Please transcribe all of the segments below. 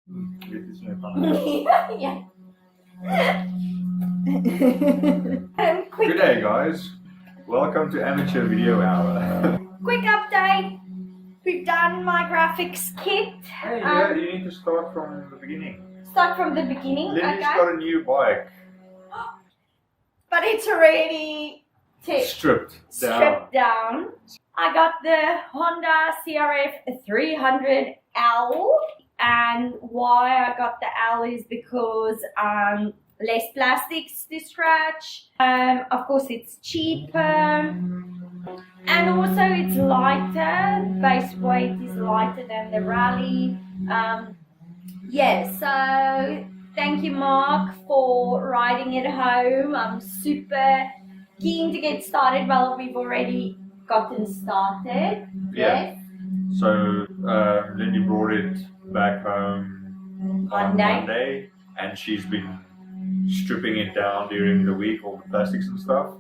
Yeah. Good day, guys. Welcome to Amateur Video Hour. Quick update. We've done my graphics kit. Hey, yeah, you need to start from the beginning. Start from the beginning. Lindie's got a new bike. But it's already Stripped down. I got the Honda CRF300L, and why I got the L is because less plastics to scratch. Of course, it's cheaper, and also it's lighter. Base weight is lighter than the Rally. Yeah, so thank you, Mark, for riding it home. I'm super keen to get started. Well, we've already gotten started. Yeah. Yes. So Lindie brought it back home on Monday, and she's been stripping it down during the week, all the plastics and stuff.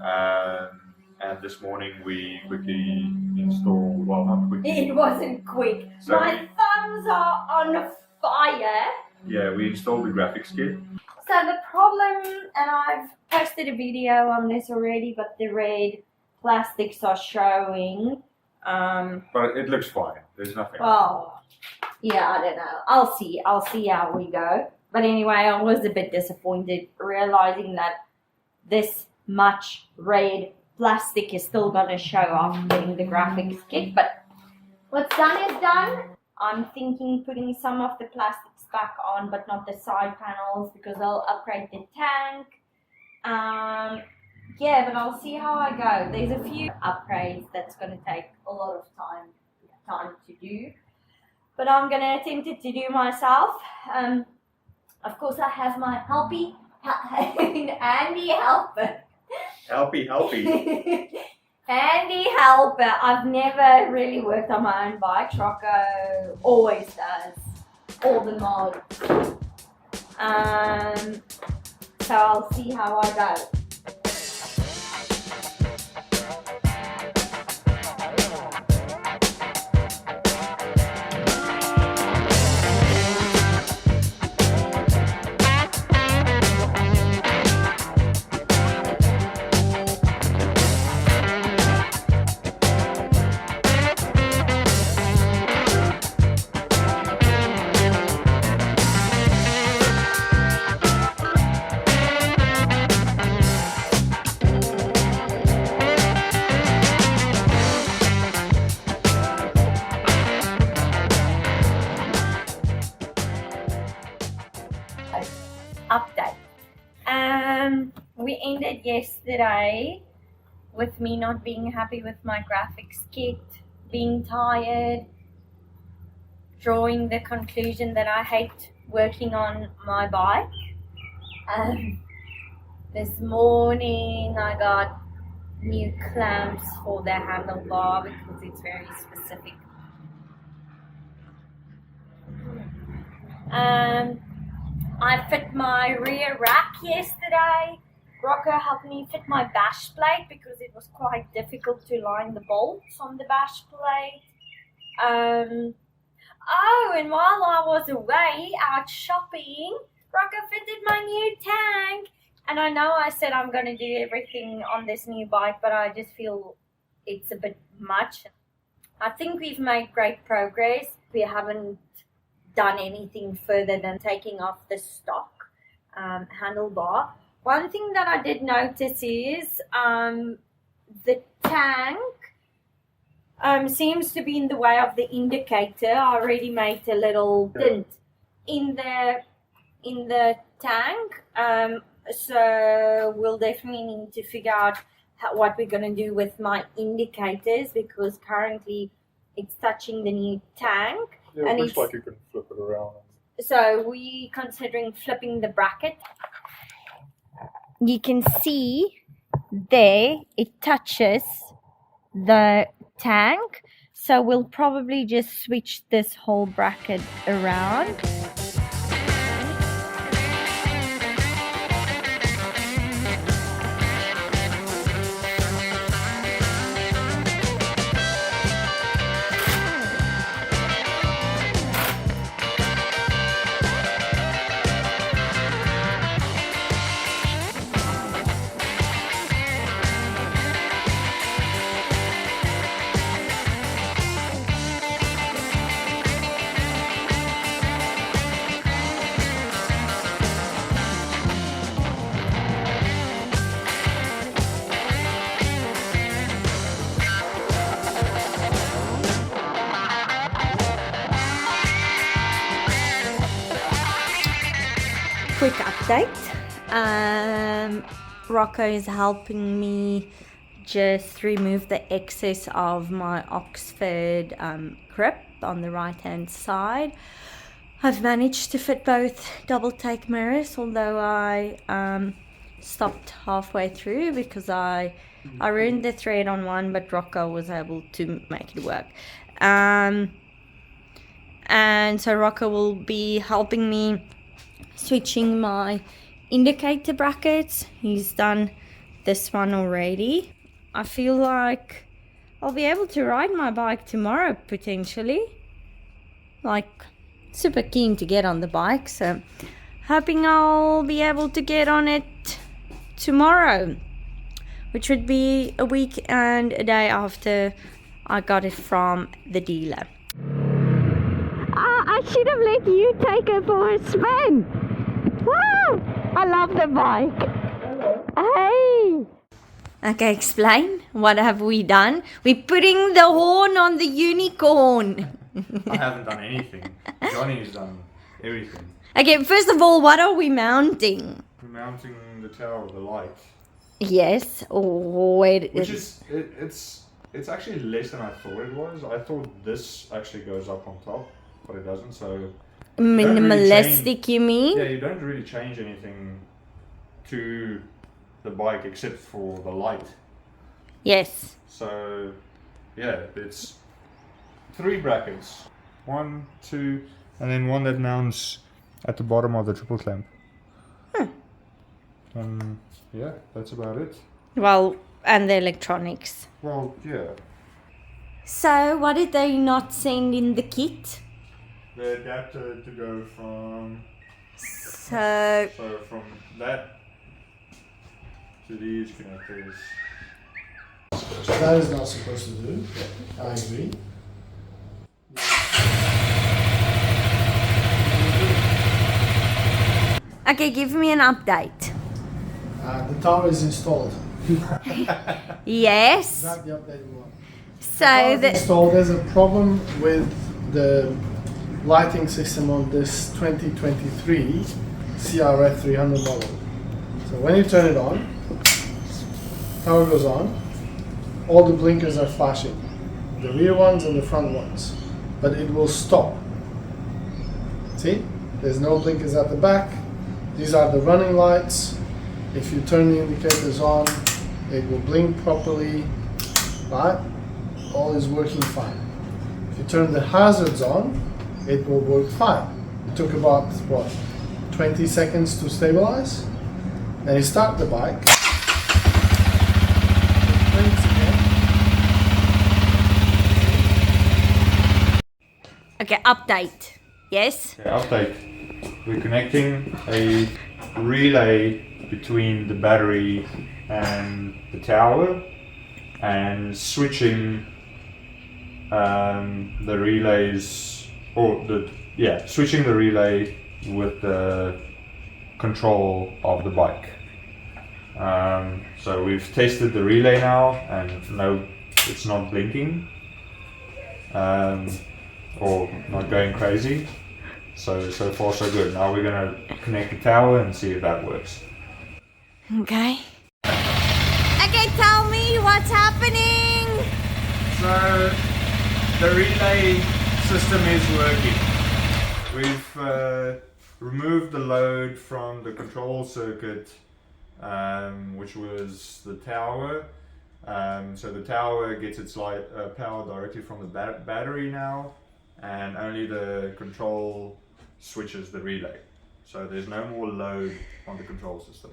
And this morning we quickly installed, well, not quickly. It wasn't quick. So my thumbs are on fire. Yeah, we installed the graphics kit. So the problem, and I've posted a video on this already, but the red plastics are showing. But it looks fine. There's nothing. Well, yeah, I don't know. I'll see how we go. But anyway, I was a bit disappointed realizing that this much red plastic is still going to show after getting the graphics kit. But what's done is done. I'm thinking putting some of the plastics back on, but not the side panels, because I'll upgrade the tank. Yeah, but I'll see how I go. There's a few upgrades that's going to take a lot of time to do, but I'm going to attempt it to do myself. Of course, I have my handy helper. Helpy. Handy helper. I've never really worked on my own bike. Rocco always does all the mods. So I'll see how I go. Update. We ended yesterday with me not being happy with my graphics kit, being tired, drawing the conclusion that I hate working on my bike. This morning I got new clamps for the handlebar because it's very specific. I fit my rear rack yesterday. Rocco helped me fit my bash plate because it was quite difficult to line the bolts on the bash plate. And while I was away out shopping, Rocco fitted my new tank. And I know I said I'm going to do everything on this new bike, but I just feel it's a bit much. I think we've made great progress. We haven't done anything further than taking off the stock handlebar. One thing that I did notice is the tank seems to be in the way of the indicator. I already made a little dent in the tank, so we'll definitely need to figure out what we're going to do with my indicators, because currently it's touching the new tank. Yeah, it looks like you can flip it around. So we're considering flipping the bracket. You can see there it touches the tank. So we'll probably just switch this whole bracket around. quick update. Rocco is helping me just remove the excess of my Oxford grip on the right hand side. I've managed to fit both double take mirrors, although I stopped halfway through because I ruined the thread on one, but Rocco was able to make it work. And so Rocco will be helping me switching my indicator brackets. He's done this one already. I feel like I'll be able to ride my bike tomorrow potentially. Like, super keen to get on the bike, so hoping I'll be able to get on it tomorrow, which would be a week and a day after I got it from the dealer. I should have let you take it for a spin. Wow, I love the bike. Hey. Okay, explain. What have we done? We're putting the horn on the unicorn. I haven't done anything. Johnny's done everything. Okay, first of all, what are we mounting? We're mounting the tower, the light. Yes. Oh, wait. Which is, it's actually less than I thought it was. I thought this actually goes up on top, but it doesn't. So minimalistic, you mean? Yeah, you don't really change anything to the bike except for the light. Yes. So, yeah, it's 3 brackets. 1, 2, and then one that mounts at the bottom of the triple clamp. Yeah, that's about it. Well, and the electronics. Well, yeah. So, what did they not send in the kit? The adapter to go from... So from that to these connectors. That is not supposed to do. I agree. okay, give me an update. The tower is installed. Yes. Not the updated one. So the installed. There's a problem with the lighting system on this 2023 CRF300 model. So when you turn it on, tower goes on, all the blinkers are flashing, the rear ones and the front ones, but it will stop. See, there's no blinkers at the back. These are the running lights. If you turn the indicators on, it will blink properly, right? All is working fine. If you turn the hazards on, it will work fine. It took about, what, 20 seconds to stabilize. Then you start the bike. It blinks again. okay, update. Yes. Okay, update. We're connecting a relay between the battery and the tower and switching the relays, switching the relay with the control of the bike. So we've tested the relay now, and no, it's not blinking or not going crazy. So far so good. Now we're gonna connect the tower and see if that works. Okay. Okay, tell me what's happening. So the relay system is working. We've removed the load from the control circuit, which was the tower. So the tower gets its power directly from the battery now, and only the control switches the relay. So there's no more load on the control system.